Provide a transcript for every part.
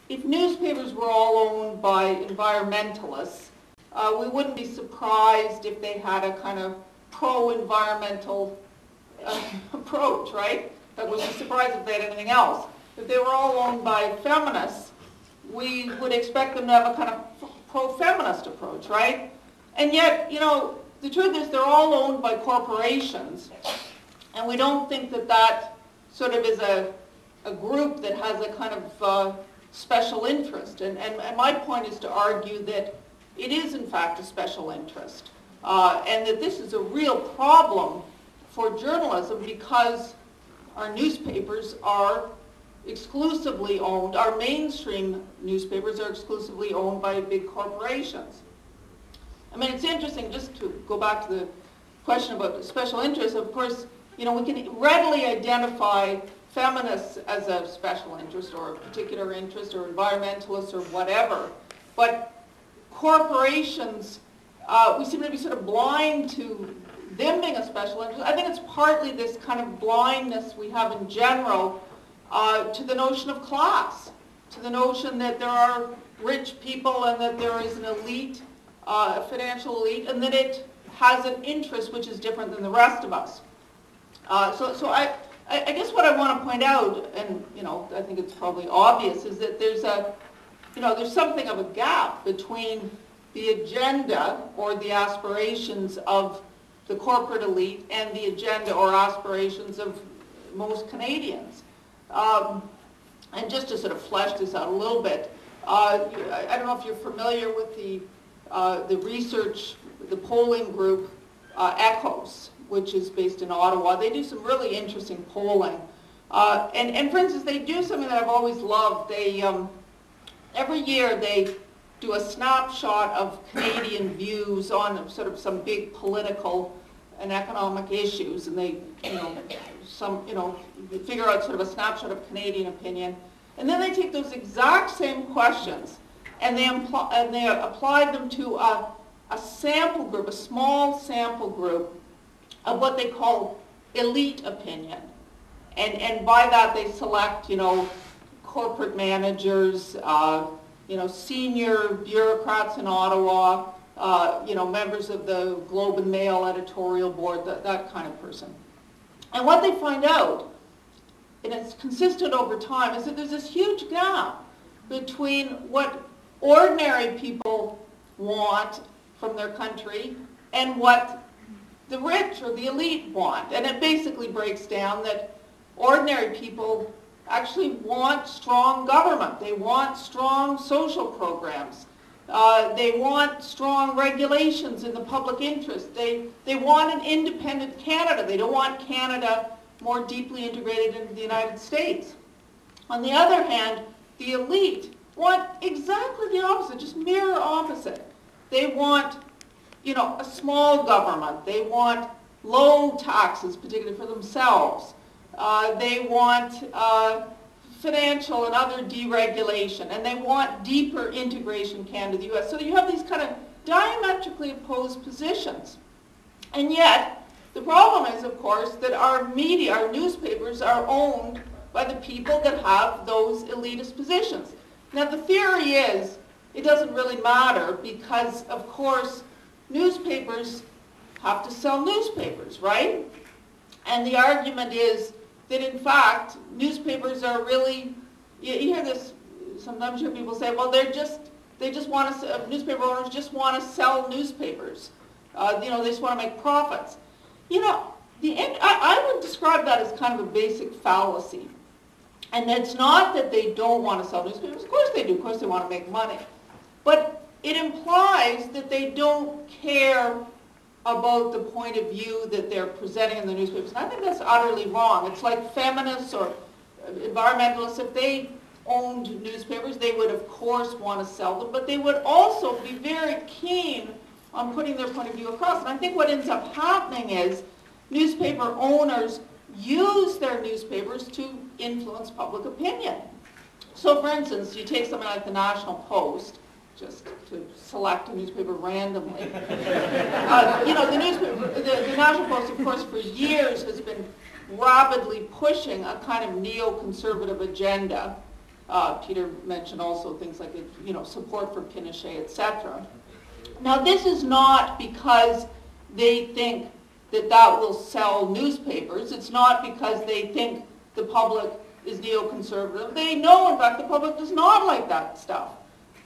if newspapers were all owned by environmentalists, we wouldn't be surprised if they had a kind of pro-environmental approach, right? That would be surprised if they had anything else. If they were all owned by feminists, we would expect them to have a kind of pro-feminist approach, right? And yet, you know, the truth is they're all owned by corporations, and we don't think that that sort of is a group that has a kind of special interest. And my point is to argue that it is in fact a special interest, and that this is a real problem for journalism because our newspapers are exclusively owned, our mainstream newspapers are exclusively owned by big corporations. I mean, it's interesting, just to go back to the question about special interest, of course, you know, we can readily identify feminists as a special interest or a particular interest or environmentalists or whatever, but corporations, we seem to be sort of blind to them being a special interest. I think it's partly this kind of blindness we have in general to the notion of class, to the notion that there are rich people and that there is an elite, a financial elite, and that it has an interest which is different than the rest of us. So I guess what I want to point out, and you know, I think it's probably obvious, is that there's there's something of a gap between the agenda or the aspirations of the corporate elite and the agenda or aspirations of most Canadians. And just to sort of flesh this out a little bit, I don't know if you're familiar with the research, the polling group ECHOS, which is based in Ottawa. They do some really interesting polling. And for instance, they do something that I've always loved. They, every year they do a snapshot of Canadian views on sort of some big political and economic issues, and they, figure out sort of a snapshot of Canadian opinion. And then they take those exact same questions and they apply them to a sample group, a small sample group of what they call elite opinion. And by that they select, corporate managers, senior bureaucrats in Ottawa, members of the Globe and Mail editorial board, that kind of person. And what they find out, and it's consistent over time, is that there's this huge gap between what ordinary people want from their country and what the rich or the elite want. And it basically breaks down that ordinary people actually want strong government. They want strong social programs. They want strong regulations in the public interest. They want an independent Canada. They don't want Canada more deeply integrated into the United States. On the other hand, the elite want exactly the opposite, just mirror opposite. They want, a small government. They want low taxes, particularly for themselves. They want financial and other deregulation, and they want deeper integration Canada to the U.S. So you have these kind of diametrically opposed positions. And yet, the problem is, of course, that our media, our newspapers, are owned by the people that have those elitist positions. Now, the theory is it doesn't really matter because, of course, newspapers have to sell newspapers, right? And the argument is that, in fact, newspapers are really, you hear this, sometimes you hear people say, well, they just want to, newspaper owners just want to sell newspapers. They just want to make profits. I would describe that as kind of a basic fallacy. And it's not that they don't want to sell newspapers. Of course they do. Of course they want to make money. But it implies that they don't care about the point of view that they're presenting in the newspapers. And I think that's utterly wrong. It's like feminists or environmentalists, if they owned newspapers, they would of course want to sell them, but they would also be very keen on putting their point of view across. And I think what ends up happening is newspaper owners use their newspapers to influence public opinion. So for instance, you take something like the National Post, just to select a newspaper randomly. The National Post, of course, for years has been rapidly pushing a kind of neo-conservative agenda. Peter mentioned also things like, support for Pinochet, etc. Now, this is not because they think that that will sell newspapers. It's not because they think the public is neoconservative. They know, in fact, the public does not like that stuff.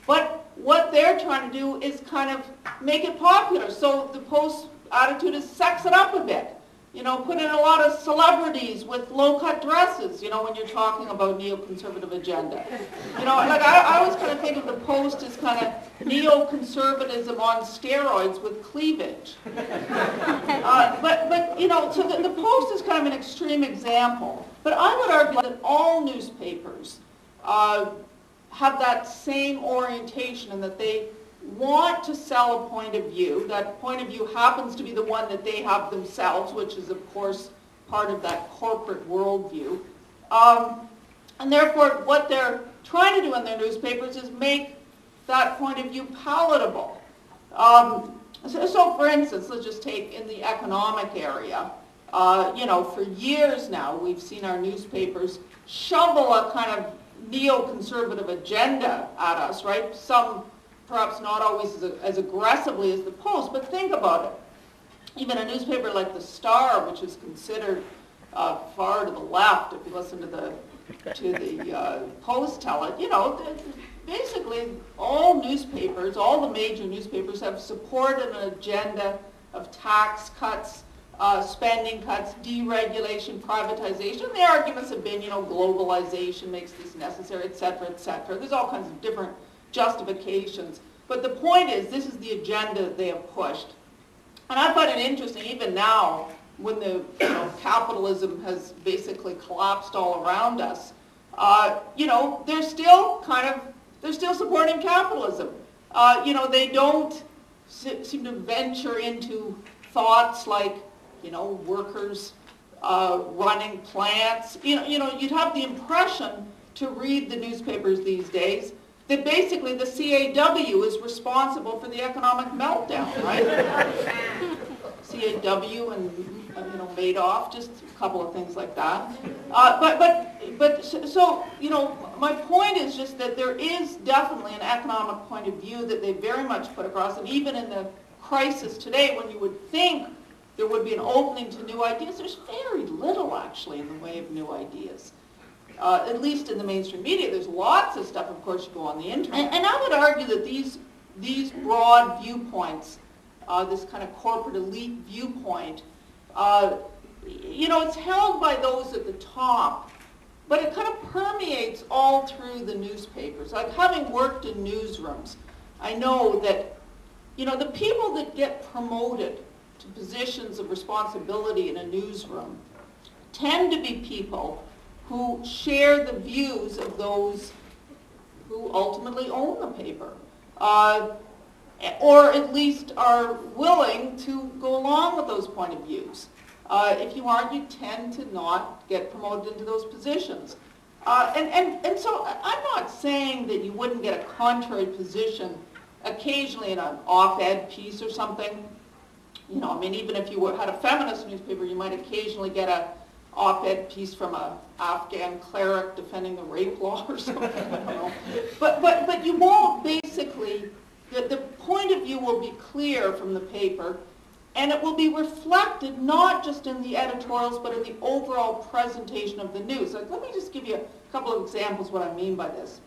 But what they're trying to do is kind of make it popular. So the Post attitude is sex it up a bit. Put in a lot of celebrities with low-cut dresses, when you're talking about neoconservative agenda. I always kind of think of the Post as kind of neoconservatism on steroids with cleavage. So the Post is kind of an extreme example. But I would argue that all newspapers have that same orientation, and that they want to sell a point of view. That point of view happens to be the one that they have themselves, which is, of course, part of that corporate worldview. And therefore, what they're trying to do in their newspapers is make that point of view palatable. So for instance, let's just take in the economic area. For years now, we've seen our newspapers shovel a kind of neoconservative agenda at us, right? Some perhaps not always as aggressively as the Post, but think about it. Even a newspaper like the Star, which is considered far to the left, if you listen to the Post tell it, basically all newspapers, all the major newspapers have supported an agenda of tax cuts, spending cuts, deregulation, privatization. And the arguments have been, globalization makes this necessary, et cetera, et cetera. There's all kinds of different justifications. But the point is, this is the agenda they have pushed. And I find it interesting, even now, when the capitalism has basically collapsed all around us, they're still supporting capitalism. They don't seem to venture into thoughts like, workers running plants. You'd have the impression to read the newspapers these days that basically the CAW is responsible for the economic meltdown, right? CAW and Madoff, just a couple of things like that. So my point is just that there is definitely an economic point of view that they very much put across, and even in the crisis today, when you would think there would be an opening to new ideas, there's very little actually in the way of new ideas. At least in the mainstream media. There's lots of stuff, of course, you go on the internet. And I would argue that these broad viewpoints, this kind of corporate elite viewpoint, it's held by those at the top, but it kind of permeates all through the newspapers. Like, having worked in newsrooms, I know that, the people that get promoted to positions of responsibility in a newsroom tend to be people who share the views of those who ultimately own the paper, or at least are willing to go along with those point of views. If you aren't, you tend to not get promoted into those positions. And so I'm not saying that you wouldn't get a contrary position occasionally in an op-ed piece or something. Even if you had a feminist newspaper, you might occasionally get a op-ed piece from an Afghan cleric defending the rape law or something, I don't know. But you won't basically, the point of view will be clear from the paper, and it will be reflected not just in the editorials, but in the overall presentation of the news. Like, let me just give you a couple of examples what I mean by this.